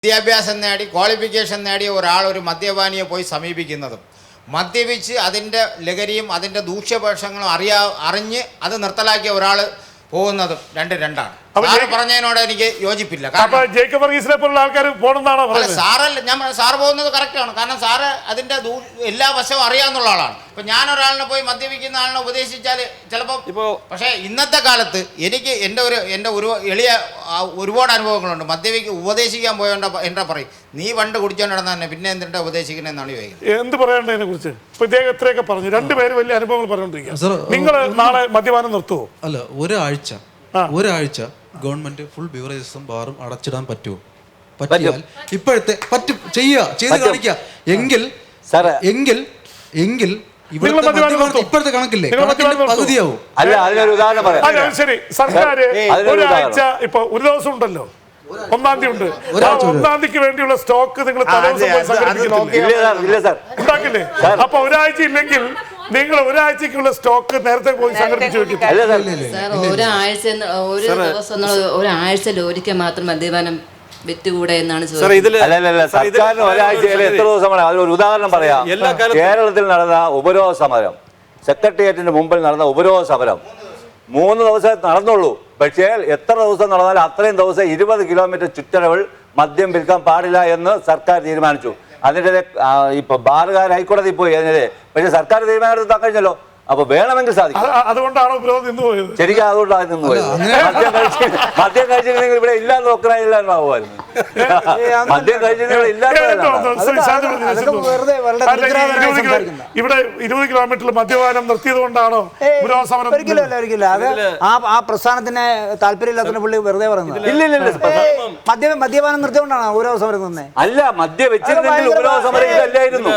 വിദ്യാഭ്യാസം നേടി ക്വാളിഫിക്കേഷൻ നേടിയ ഒരാൾ ഒരു മദ്യപാനിയെ പോയി സമീപിക്കുന്നതും മദ്യപിച്ച് അതിൻ്റെ ലഹരിയും അതിൻ്റെ ദൂഷ്യവശങ്ങളും അറിഞ്ഞ് അത് നിർത്തലാക്കിയ ഒരാൾ പോകുന്നതും രണ്ടാണ്. സാറ് പറഞ്ഞതിനോട് എനിക്ക് യോജിപ്പില്ല. സാറ് പോകുന്നത് കറക്റ്റാണ്. കാരണം സാറ് അതിൻ്റെ എല്ലാ വശവും അറിയാവുന്ന ആളാണ്. ഇപ്പം ഞാൻ ഒരാളിനെ പോയി മദ്യപിക്കുന്ന ആളിനെ ഉപദേശിച്ചാൽ ചിലപ്പോൾ പക്ഷേ ഇന്നത്തെ കാലത്ത് എനിക്ക് എൻ്റെ ഒരു എളിയ ഒരുപാട് അനുഭവങ്ങളുണ്ട്. ഉപദേശിക്കാൻ പോയോണ്ട് എൻ്റെ പറയും നീ പണ്ട് കുടിച്ചോണ്ട് നടന്ന തന്നെ പിന്നെ എന്തിനാ ഉപദേശിക്കണമെന്നാണ് ചോദിക്കുന്നത്. എന്ത് പറയണ്ടേ ഇതിനെ കുറിച്ച്? ഇത്രയൊക്കെ പറഞ്ഞു, രണ്ടുപേരും വലിയ അനുഭവങ്ങൾ പറഞ്ഞോണ്ടിരിക്കുക. നിങ്ങൾ നാളെ മദ്യപാനം നിർത്തുവോ? അല്ല, ഒരാഴ്ച ഗവൺമെന്റ് ഫുൾ ബിവറേജസും ബാറും അടച്ചിടാൻ പറ്റുമോ? പറ്റിയാൽ ഇപ്പോഴത്തെ ചെയ്ത് കാണിക്കുക. എങ്കിൽ ഇപ്പോഴത്തെ കണക്കില്ലേ പകുതിയാവും. അല്ല, അതിനൊരു ഉദാഹരണം പറയാം. ശരി, സർക്കാർ ഒരാഴ്ച ഇപ്പൊ ഒരു ദിവസം ഉണ്ടല്ലോ, 1-ാം തീയതി ഉണ്ട്. 1-ാം തീയതിക്ക് വേണ്ടിയുള്ള സ്റ്റോക്ക് നിങ്ങൾ ഉണ്ടാക്കില്ലേ? അപ്പൊ ഒരാഴ്ച ഇല്ലെങ്കിൽ നിങ്ങൾ ഒരാഴ്ചക്കുള്ള സ്റ്റോക്ക് നേരത്തെ പോയി സംഘടിപ്പിച്ചു വെക്കും. ഒരാഴ്ചയിൽ ഒരിക്കൽ മാത്രം മദ്യപാനം വിറ്റുകൂടെ എന്നാണ് സർക്കാരിന് ഒരാഴ്ചയിൽ എത്ര ദിവസമാണ്? അതിനൊരു ഉദാഹരണം പറയാം. കേരളത്തിൽ നടന്ന ഉപരോധ സമരം, സെക്രട്ടേറിയറ്റിന്റെ മുമ്പിൽ നടന്ന ഉപരോധ സമരം 3 ദിവസം നടന്നുള്ളൂ. പക്ഷേ എത്ര ദിവസം നടന്നാലും അത്രയും ദിവസം 20 കിലോമീറ്റർ ചുറ്റളവിൽ മദ്യം വിൽക്കാൻ പാടില്ല എന്ന് സർക്കാർ തീരുമാനിച്ചു. അതിൻ്റെ ഇപ്പൊ ബാറുകാർ ഹൈക്കോടതി പോയി അതിനെതിരെ. പക്ഷെ സർക്കാർ തീരുമാനം എടുത്താൽ കഴിഞ്ഞല്ലോ. അപ്പൊ വേണമെങ്കിൽ സാധിക്കും. അതുകൊണ്ടാണോ നിന്ന് പോയത്? ശരിക്കും അതുകൊണ്ടാണ് നിന്ന് പോയത്. മദ്യം കഴിച്ചിട്ടുണ്ടെങ്കിൽ ഇവിടെ ഇല്ലാന്ന് നോക്കണമില്ലായിരുന്നു. മദ്യം കഴിച്ചിട്ടുണ്ടെങ്കിൽ ഇവിടെ 20 കിലോമീറ്ററിൽ മദ്യപാനം നിർത്തിയത് കൊണ്ടാണോ ഒരിക്കലും അത് ആ പ്രസ്ഥാനത്തിന് താല്പര്യമില്ലാത്ത പുള്ളി വെറുതെ പറയുന്നത്. മദ്യപാനം നിർത്തിയോണ്ടാണ് ഉപരോധ സമരം തന്നെ. അല്ല, മദ്യവെച്ചിരുന്നെങ്കിൽ ഉപരോധ സമരം ഇതല്ലായിരുന്നു.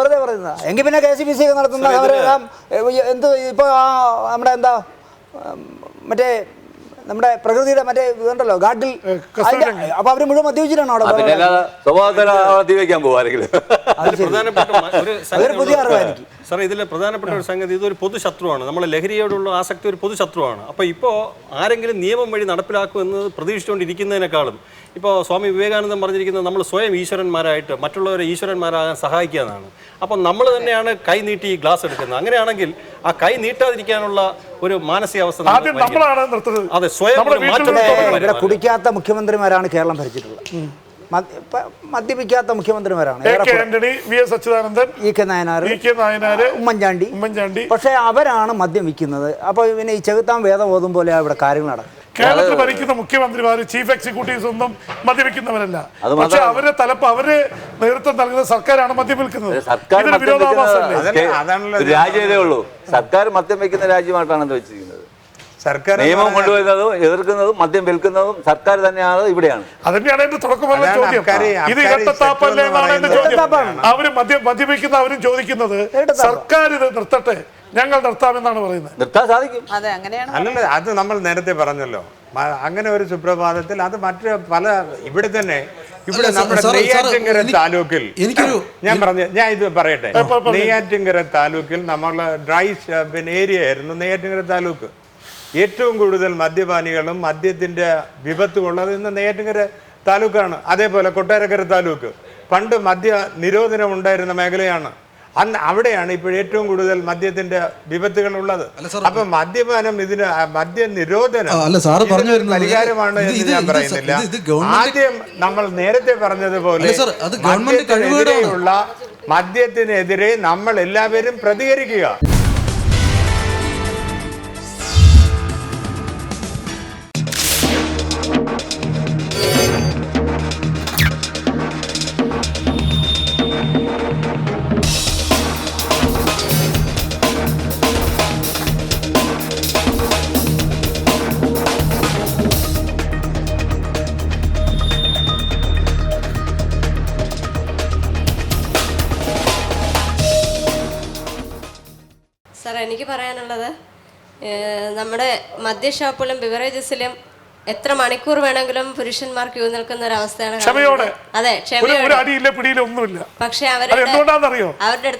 വെറുതെ പറയുന്നത്. എങ്കിൽ പിന്നെ KCBC നടത്തുന്ന അവരെല്ലാം എന്ത് ഇപ്പൊ നമ്മുടെ എന്താ മറ്റേ നമ്മുടെ പ്രകൃതിയുടെ മറ്റേ ഇതുണ്ടല്ലോ ഗാർഡിൽ, അപ്പൊ അവര് മുഴുവൻ മദ്യപിച്ചിട്ടാണോ അവിടെ? പുതിയ അറിവായിരിക്കും സാർ. ഇതിലെ പ്രധാനപ്പെട്ട ഒരു സംഗതി, ഇതൊരു പൊതുശത്രുവാണ്. നമ്മളെ ലഹരിയോടുള്ള ആസക്തി ഒരു പൊതുശത്രുവാണ്. അപ്പോൾ ഇപ്പോൾ ആരെങ്കിലും നിയമം വഴി നടപ്പിലാക്കുമെന്ന് പ്രതീക്ഷിച്ചുകൊണ്ടിരിക്കുന്നതിനേക്കാളും ഇപ്പോൾ സ്വാമി വിവേകാനന്ദൻ പറഞ്ഞിരിക്കുന്നത് നമ്മൾ സ്വയം ഈശ്വരന്മാരായിട്ട് മറ്റുള്ളവരെ ഈശ്വരന്മാരാകാൻ സഹായിക്കുക. അപ്പം നമ്മൾ തന്നെയാണ് കൈ നീട്ടി ഗ്ലാസ് എടുക്കുന്നത്. അങ്ങനെയാണെങ്കിൽ ആ കൈ നീട്ടാതിരിക്കാനുള്ള ഒരു മാനസികാവസ്ഥ അതെ സ്വയം കുടിക്കാത്ത മുഖ്യമന്ത്രിമാരാണ് കേരളം ഭരിച്ചിട്ടുള്ളത്. മദ്യപിക്കാത്ത മുഖ്യമന്ത്രിമാരാണ് ഉമ്മൻചാണ്ടി. പക്ഷെ അവരാണ് മദ്യം വിൽക്കുന്നത്. അപ്പൊ പിന്നെ ഈ ചെകുത്താൻ വേദം ഓതും പോലെ ഇവിടെ കാര്യങ്ങൾ നടക്കും. കേരളത്തിൽ ഭരിക്കുന്ന മുഖ്യമന്ത്രിമാർ ചീഫ് എക്സിക്യൂട്ടീവ്സ് ഒന്നും മദ്യപിക്കുന്നവരല്ല. പക്ഷെ അവരെ അവര് നേതൃത്വം നൽകുന്ന സർക്കാരാണ് മദ്യം വിൽക്കുന്നത്. രാജ്യമേ ഉള്ളൂ. സർക്കാർ മദ്യം വയ്ക്കുന്ന രാജ്യമായിട്ടാണ് വെച്ചിരിക്കുന്നത്. സർക്കാർ നിയമം കൊണ്ടുവരുന്നതും എതിർക്കുന്നതും മദ്യം വിൽക്കുന്നതും സർക്കാർ തന്നെയാണ്. ഇവിടെയാണ് അതന്നെയാണ് എന്റെ തുടക്കം പറഞ്ഞ ചോദ്യം. ഇത് ഇരട്ടത്താപ്പല്ലേ എന്നാണ് എന്റെ ചോദ്യം. അവര് മദ്യപിക്കുന്ന അവരും ചോദിക്കുന്നത് സർക്കാർ ഇത് നിർത്തട്ടെ, ഞങ്ങൾ നിർത്താമെന്നാണ് പറയുന്നത്. നിർത്താൻ സാധിക്കും. അല്ലല്ല, അത് നമ്മൾ നേരത്തെ പറഞ്ഞല്ലോ. അങ്ങനെ ഒരു സുപ്രഭാതത്തിൽ അത് മറ്റു പല ഇവിടെ തന്നെ ഇവിടെ നമ്മുടെ നെയ്യാറ്റിൻകര താലൂക്കിൽ ഞാൻ ഇത് പറയട്ടെ. നെയ്യാറ്റിൻകര താലൂക്കിൽ നമ്മളെ ഡ്രൈ ഏരിയ ആയിരുന്നു നെയ്യാറ്റിൻകര താലൂക്ക്. ഏറ്റവും കൂടുതൽ മദ്യപാനികളും മദ്യത്തിന്റെ വിപത്തും ഉള്ളത് ഇന്ന് നെയ്യാറ്റിൻകര താലൂക്കാണ്. അതേപോലെ കൊട്ടാരക്കര താലൂക്ക് പണ്ട് മദ്യ നിരോധനം ഉണ്ടായിരുന്ന മേഖലയാണ്. അവിടെയാണ് ഇപ്പോൾ ഏറ്റവും കൂടുതൽ മദ്യത്തിന്റെ വിപത്തുകൾ ഉള്ളത്. അപ്പൊ മദ്യപാനം ഇതിന് മദ്യ നിരോധനം പരിഹാരമാണ് എന്ന് ഞാൻ പറയുന്നില്ല. ആദ്യം നമ്മൾ നേരത്തെ പറഞ്ഞതുപോലെ മദ്യത്തിനെതിരെ നമ്മൾ എല്ലാവരും പ്രതികരിക്കുക. സാർ, എനിക്ക് പറയാനുള്ളത് നമ്മുടെ മദ്യഷോപ്പിലും ബിവറേജസിലും എത്ര മണിക്കൂർ വേണമെങ്കിലും പുരുഷന്മാർ ക്യൂ നിൽക്കുന്ന ഒരു അവസ്ഥയാണ്. അതെ, പക്ഷെ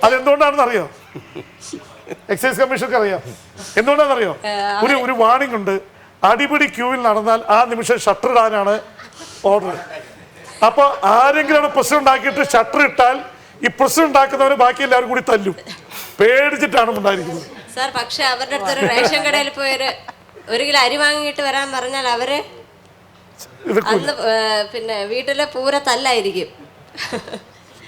അതെന്തുകൊണ്ടാണെന്നറിയോ? എക്സൈസ് കമ്മീഷനൊക്കെ അറിയാം എന്തുകൊണ്ടാണെന്നറിയോ? ഒരു വാണിംഗ് ഉണ്ട്, അടിപിടി ക്യൂവിൽ നടന്നാൽ ആ നിമിഷം ഷട്ടർ ഇടാനാണ് ഓർഡർ. അപ്പോൾ ആരെങ്കിലും പ്രശ്നം ഉണ്ടാക്കിയിട്ട് ഷട്ടർ ഇട്ടാൽ ഈ പ്രശ്നം ഉണ്ടാക്കുന്നവര് ബാക്കി എല്ലാവരും കൂടി തല്ലും. പേടിച്ചിട്ടാണ് ഉണ്ടായിരിക്കുന്നത് സാർ. പക്ഷെ അവരുടെ അടുത്ത് ഒരു റേഷൻ കടയിൽ പോയി ഒരു കിലോ അരി വാങ്ങിയിട്ട് വരാൻ പറഞ്ഞാൽ അവര് അന്ന് പിന്നെ വീട്ടിലെ പൂര തല്ലായിരിക്കും.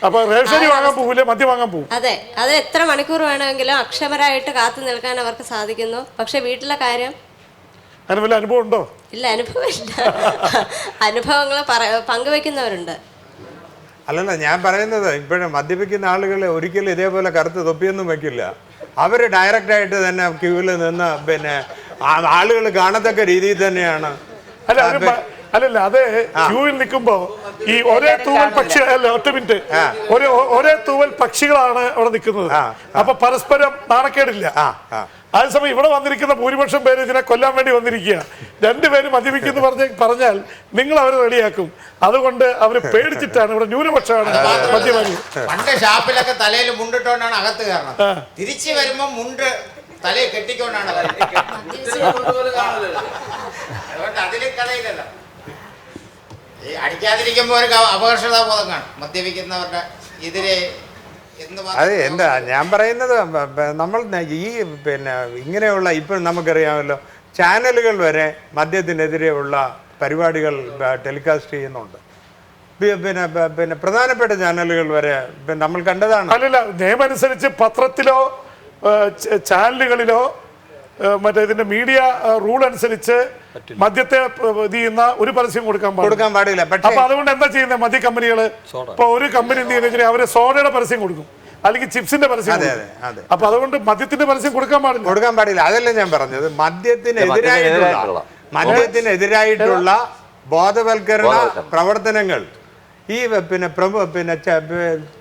അപ്പൊ റേഷൻ വാങ്ങാൻ പോകില്ല, മദ്യം വാങ്ങാൻ പോകും. അതെ, അത് എത്ര മണിക്കൂർ വേണമെങ്കിലും അക്ഷമരായിട്ട് കാത്തു നിൽക്കാൻ അവർക്ക് സാധിക്കുന്നു. പക്ഷെ വീട്ടിലെ കാര്യം അതിന് വല്ല അനുഭവം ഉണ്ടോ? ഇല്ല, അനുഭവമില്ല. അനുഭവങ്ങൾ പങ്കുവെക്കുന്നവരുണ്ട്. അല്ലല്ല, ഞാൻ പറയുന്നത് ഇപ്പോഴും മദ്യപിക്കുന്ന ആളുകൾ ഒരിക്കലും ഇതേപോലെ കറുത്ത് തൊപ്പിയൊന്നും വെക്കില്ല. അവർ ഡയറക്റ്റായിട്ട് തന്നെ ക്യൂവിൽ നിന്ന് പിന്നെ ആളുകൾ കാണത്തക്ക രീതിയിൽ തന്നെയാണ്. അല്ലല്ല, അത് ക്യൂവിൽ നിൽക്കുമ്പോ ഈ ഒരേ തൂവൽ പക്ഷി അല്ല, ഒറ്റ മിനിറ്റ്, ഒരേ തൂവൽ പക്ഷികളാണ് അവിടെ നിൽക്കുന്നത്. അപ്പൊ പരസ്പരം നാണക്കേടില്ല. അതേസമയം ഇവിടെ വന്നിരിക്കുന്ന ഭൂരിപക്ഷം പേര് ഇതിനെ കൊല്ലാൻ വേണ്ടി വന്നിരിക്കുക. രണ്ടുപേരും മദ്യപിക്കുന്നു പറഞ്ഞാൽ നിങ്ങൾ അവരെ റെഡിയാക്കും. അതുകൊണ്ട് അവര് പേടിച്ചിട്ടാണ്, ഇവിടെ ന്യൂനപക്ഷമാണ് മദ്യപാനി. പണ്ട് ഷാപ്പിലൊക്കെ തലയിൽ മുണ്ടിട്ടോണ്ടാണ് അകത്ത് കയറണം. തിരിച്ചു വരുമ്പോ മുണ്ട് തലയിൽ കെട്ടിക്കൊണ്ടാണ്. അതുകൊണ്ട് അതിലും കഥയില്ലല്ലോ. ഈ അടിക്കാതിരിക്കുമ്പോ ഒരു അപകർഷതാബോധം കാണും മദ്യപിക്കുന്നവരുടെ എതിരെ. അത് എന്താ ഞാൻ പറയുന്നത്, നമ്മൾ ഈ പിന്നെ ഇങ്ങനെയുള്ള ഇപ്പം നമുക്കറിയാമല്ലോ, ചാനലുകൾ വരെ മദ്യത്തിനെതിരെയുള്ള പരിപാടികൾ ടെലികാസ്റ്റ് ചെയ്യുന്നുണ്ട്. പിന്നെ പിന്നെ പ്രധാനപ്പെട്ട ചാനലുകൾ വരെ നമ്മൾ കണ്ടതാണ്. അല്ലല്ല, നിയമം അനുസരിച്ച് പത്രത്തിലോ ചാനലുകളിലോ മറ്റേ ഇതിന്റെ മീഡിയ റൂൾ അനുസരിച്ച് മദ്യത്തെ ഇത് ചെയ്യുന്ന ഒരു പരസ്യം കൊടുക്കാൻ പാടില്ല. അപ്പൊ അതുകൊണ്ട് എന്താ ചെയ്യുന്നത് മദ്യ കമ്പനികള്? ഇപ്പൊ ഒരു കമ്പനി എന്ത് ചെയ്യുന്ന അവര് സോഡയുടെ പരസ്യം കൊടുക്കും, അല്ലെങ്കിൽ ചിപ്സിന്റെ പരസ്യം. അപ്പൊ അതുകൊണ്ട് മദ്യത്തിന്റെ പരസ്യം കൊടുക്കാൻ പാടില്ല. അതല്ല ഞാൻ പറഞ്ഞത്, മദ്യത്തിനെതിരായിട്ടുള്ള ബോധവൽക്കരണ പ്രവർത്തനങ്ങൾ ഈ പിന്നെ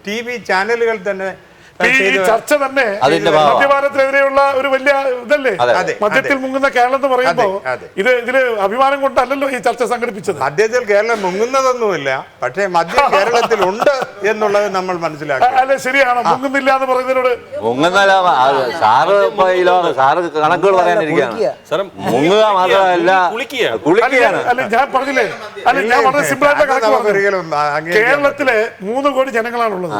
TV ചാനലുകൾ തന്നെ ഈ ചർച്ച തന്നെ മദ്യപാനത്തിനെതിരെയുള്ള ഒരു വലിയ ഇതല്ലേ? മദ്യത്തിൽ മുങ്ങുന്ന കേരളം എന്ന് പറയുമ്പോ ഇതില് അഭിമാനം കൊണ്ടല്ലോ ഈ ചർച്ച സംഘടിപ്പിച്ചത്. മദ്യത്തിൽ കേരളം മുങ്ങുന്നതൊന്നുമില്ല, പക്ഷേ മദ്യം കേരളത്തിൽ ഉണ്ട് എന്നുള്ളത് നമ്മൾ മനസ്സിലാക്കുക. അല്ലെ, ശരിയാണോ? മുങ്ങുന്നില്ല എന്ന് പറയുന്നതിനോട് കണക്കുകൾ പറയാനിരിക്കുകയാണ്. അല്ല, ഞാൻ പറഞ്ഞില്ലേ, അല്ല ഞാൻ വളരെ സിമ്പിൾ ആയിട്ടുള്ള കണക്ക് പറഞ്ഞു. കേരളത്തിലെ 3 കോടി ജനങ്ങളാണുള്ളത്.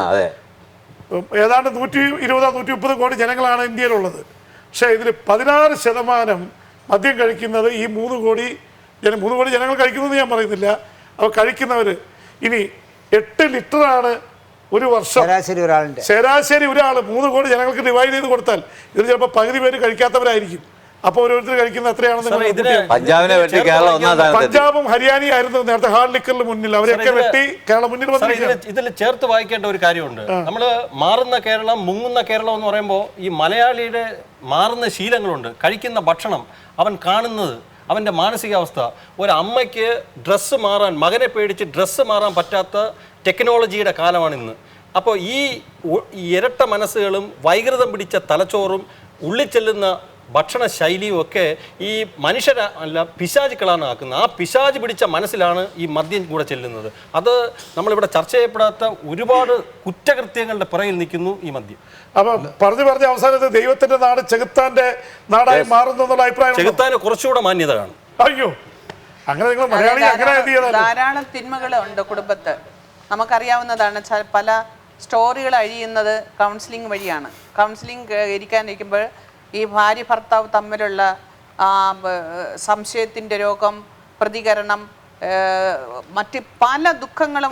ഏതാണ്ട് 120-130 കോടി ജനങ്ങളാണ് ഇന്ത്യയിലുള്ളത്. പക്ഷേ ഇതിൽ 16% മദ്യം കഴിക്കുന്നത് ഈ 3 കോടി ജനങ്ങൾ കഴിക്കുന്നത് ഞാൻ പറയുന്നില്ല. അപ്പോൾ കഴിക്കുന്നവർ ഇനി 8 ലിറ്ററാണ് ഒരു വർഷം ശരാശരി ഒരാൾ 3 കോടി ജനങ്ങൾക്ക് ഡിവൈഡ് ചെയ്ത് കൊടുത്താൽ ഇതിൽ ചിലപ്പോൾ പകുതി പേര് കഴിക്കാത്തവരായിരിക്കും. അപ്പോൾ ഓരോരുത്തർ കഴിക്കുന്ന എത്രയാണെന്ന് പഞ്ചാബും ഹരിയാനയും ആയിരുന്നു നേരത്തെ ഹാർഡ് ലിക്കറിന് മുന്നിൽ, അവരൊക്കെ വെട്ടി കേരളം മുന്നിൽ വന്നിരിക്കുകയാണ്. ഇതിൽ ചേർത്ത് വായിക്കേണ്ട ഒരു കാര്യമുണ്ട്. നമ്മൾ മാറുന്ന കേരളം, മുങ്ങുന്ന കേരളം എന്ന് പറയുമ്പോൾ ഈ മലയാളിയുടെ മാറുന്ന ശീലങ്ങളുണ്ട്. കഴിക്കുന്ന ഭക്ഷണം, അവൻ കാണുന്നത്, അവൻ്റെ മാനസികാവസ്ഥ. ഒരു അമ്മയ്ക്ക് ഡ്രസ്സ് മാറാൻ, മകനെ പേടിച്ച് ഡ്രസ്സ് മാറാൻ പറ്റാത്ത ടെക്നോളജിയുടെ കാലമാണ് ഇന്ന്. അപ്പോൾ ഈ ഇരട്ട മനസ്സുകളും വൈകൃതം പിടിച്ച തലച്ചോറും ഉള്ളിൽ ചെല്ലുന്ന ഭക്ഷണ ശൈലിയും ഒക്കെ ഈ മനുഷ്യരല്ല പിശാചുക്കളാണ് ആക്കുന്നത്. ആ പിശാച് പിടിച്ച മനസ്സിലാണ് ഈ മദ്യം കൂടെ ചെല്ലുന്നത്. അത് നമ്മളിവിടെ ചർച്ച ചെയ്യപ്പെടാത്ത ഒരുപാട് കുറ്റകൃത്യങ്ങളുടെ പുറകിൽ നിൽക്കുന്നു ഈ മദ്യം. അപ്പൊ പറഞ്ഞ അവസാനത്ത് ദൈവത്തിന്റെ നാട് ചെകുത്താന്റെ നാടായി മാറുന്നു എന്നുള്ള അഭിപ്രായം. ചെകുത്താന് കുറച്ചുകൂടെ മാന്യത കാണും. അയ്യോ, അങ്ങനെ നിങ്ങൾ മലയാളി ധാരാളം തിന്മകളുണ്ട് കുടുംബത്ത്. നമുക്കറിയാവുന്നതാണ്. പല സ്റ്റോറികൾ അഴിയുന്നത് കൗൺസിലിംഗ് വഴിയാണ്. കൗൺസിലിംഗ് ഇരിക്കാനിരിക്കുമ്പോൾ ഈ ഭാര്യ ഭർത്താവ് തമ്മിലുള്ള സംശയത്തിന്റെ രോഗം, പ്രതികരണം, മറ്റ് പല ദുഃഖങ്ങളും.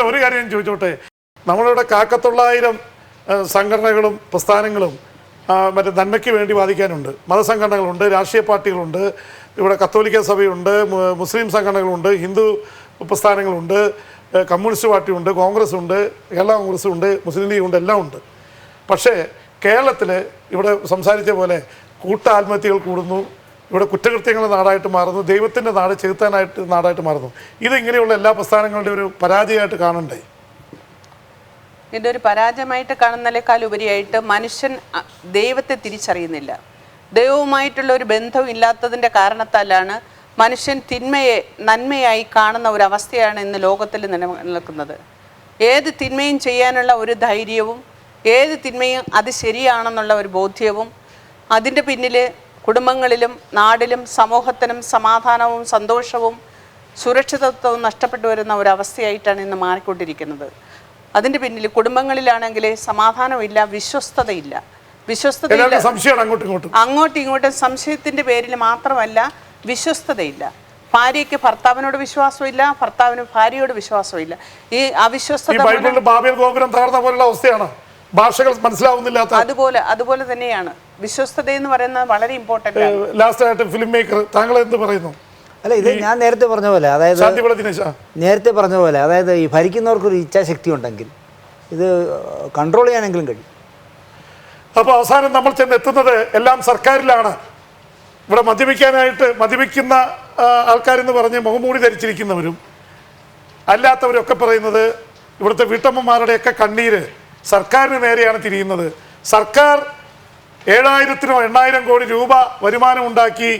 ഒരു കാര്യം ഞാൻ ചോദിച്ചോട്ടെ, നമ്മളിവിടെ 1,900 സംഘടനകളും പ്രസ്ഥാനങ്ങളും മറ്റേ നന്മയ്ക്ക് വേണ്ടി വാദിക്കാനുണ്ട്. മതസംഘടനകളുണ്ട്, രാഷ്ട്രീയ പാർട്ടികളുണ്ട്, ഇവിടെ കത്തോലിക്ക സഭയുണ്ട്, മുസ്ലിം സംഘടനകളുണ്ട്, ഹിന്ദു പ്രസ്ഥാനങ്ങളുണ്ട്, കമ്മ്യൂണിസ്റ്റ് പാർട്ടിയുണ്ട്, കോൺഗ്രസ് ഉണ്ട്, കേരള കോൺഗ്രസ് ഉണ്ട്, മുസ്ലിം ലീഗ് ഉണ്ട്, എല്ലാം ഉണ്ട്. പക്ഷേ കേരളത്തിൽ ഇവിടെ സംസാരിച്ച പോലെ ആത്മഹത്യകൾ കൂടുന്നു, ഇവിടെ കുറ്റകൃത്യങ്ങളുടെ നാടായിട്ട് മാറുന്നു, ദൈവത്തിൻ്റെ നാട് ചെകുത്താനായിട്ട് നാടായിട്ട് മാറുന്നു. ഇതിങ്ങനെയുള്ള എല്ലാ പ്രസ്ഥാനങ്ങളുടെയും ഒരു പരാജയമായിട്ട് കാണണ്ടേ? ഇതൊരു പരാജയമായിട്ട് കാണുന്നതിനേക്കാൾ ഉപരിയായിട്ട് മനുഷ്യൻ ദൈവത്തെ തിരിച്ചറിയുന്നില്ല. ദൈവവുമായിട്ടുള്ള ഒരു ബന്ധവും ഇല്ലാത്തതിൻ്റെ കാരണത്താലാണ് മനുഷ്യൻ തിന്മയെ നന്മയായി കാണുന്ന ഒരു അവസ്ഥയാണ് ഇന്ന് ലോകത്തിൽ നിലനിൽക്കുന്നത്. ഏത് തിന്മയും ചെയ്യാനുള്ള ഒരു ധൈര്യവും, ഏത് തിന്മയും അത് ശരിയാണെന്നുള്ള ഒരു ബോധ്യവും, അതിൻ്റെ പിന്നിൽ കുടുംബങ്ങളിലും നാടിലും സമൂഹത്തിനും സമാധാനവും സന്തോഷവും സുരക്ഷിതത്വവും നഷ്ടപ്പെട്ടു വരുന്ന ഒരവസ്ഥയായിട്ടാണ് ഇന്ന് മാറിക്കൊണ്ടിരിക്കുന്നത്. അതിൻ്റെ പിന്നിൽ കുടുംബങ്ങളിലാണെങ്കിൽ സമാധാനമില്ല, വിശ്വസ്തതയില്ല. അങ്ങോട്ടും ഇങ്ങോട്ടും സംശയത്തിൻ്റെ പേരിൽ മാത്രമല്ല, വിശ്വസ്തതയില്ല. ഭാര്യയ്ക്ക് ഭർത്താവിനോട് വിശ്വാസമില്ല, ഭർത്താവിന് ഭാര്യയോട് വിശ്വാസമില്ല. ഈ അവിശ്വസ്തത ഭാഷകൾ മനസ്സിലാവുന്നില്ലാത്ത അതുപോലെ തന്നെയാണ്. വിശ്വസ്തത എന്ന് പറയുന്നത് വളരെ ഇമ്പോർട്ടൻ്റ് ആണ്. ലാസ്റ്റ് ആയിട്ട് ഫിലിം മേക്കർ താങ്കൾ എന്ത് പറയുന്നു? അല്ല, ഇത് ഞാൻ നേരത്തെ പറഞ്ഞ പോലെ, അതായത് ഈ ഭരിക്കുന്നവർക്കൊരു ഇച്ഛാശക്തി ഉണ്ടെങ്കിൽ ഇത് കൺട്രോൾ ചെയ്യാനെങ്കിലും കഴിയും. അപ്പോൾ അവസാനം നമ്മൾ ചെന്നെത്തുന്നത് എല്ലാം സർക്കാരിലാണ്. ഇവിടെ മദ്യപിക്കുന്ന ആൾക്കാരെന്ന് പറഞ്ഞ് മുഖംമൂടി ധരിച്ചിരിക്കുന്നവരും അല്ലാത്തവരൊക്കെ പറയുന്നത് ഇവിടുത്തെ വീട്ടമ്മമാരുടെയൊക്കെ കണ്ണീര് സർക്കാരിന് നേരെയാണ് തിരിയുന്നത്. സർക്കാർ 7,000-8,000 കോടി രൂപ വരുമാനമുണ്ടാക്കി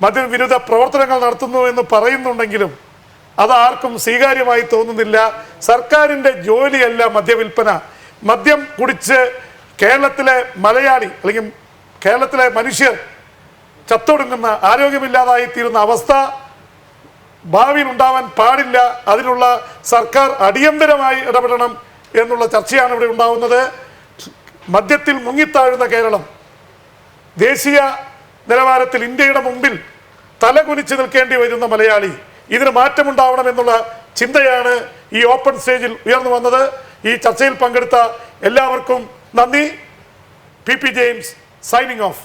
മദ്യവിരുദ്ധ പ്രവർത്തനങ്ങൾ നടത്തുന്നു എന്ന് പറയുന്നുണ്ടെങ്കിലും അതാർക്കും സ്വീകാര്യമായി തോന്നുന്നില്ല. സർക്കാരിൻ്റെ ജോലിയല്ല മദ്യവിൽപ്പന. മദ്യം കുടിച്ച് കേരളത്തിലെ മലയാളി അല്ലെങ്കിൽ കേരളത്തിലെ മനുഷ്യർ ചത്തൊടുങ്ങുന്ന, ആരോഗ്യമില്ലാതായി തീരുന്ന അവസ്ഥ ഭാവിയിൽ ഉണ്ടാവാൻ പാടില്ല. അതിനുള്ള സർക്കാർ അടിയന്തരമായി ഇടപെടണം എന്നുള്ള ചർച്ചയാണ് ഇവിടെ ഉണ്ടാവുന്നത്. മദ്യത്തിൽ മുങ്ങിത്താഴുന്ന കേരളം ദേശീയ നിലവാരത്തിൽ ഇന്ത്യയുടെ മുമ്പിൽ തലകുനിച്ച് നിൽക്കേണ്ടി വരുന്ന മലയാളി, ഇതിന് മാറ്റമുണ്ടാവണമെന്നുള്ള ചിന്തയാണ് ഈ ഓപ്പൺ സ്റ്റേജിൽ ഉയർന്നു വന്നത്. ഈ ചർച്ചയിൽ പങ്കെടുത്ത എല്ലാവർക്കും നന്ദി. PP James signing off.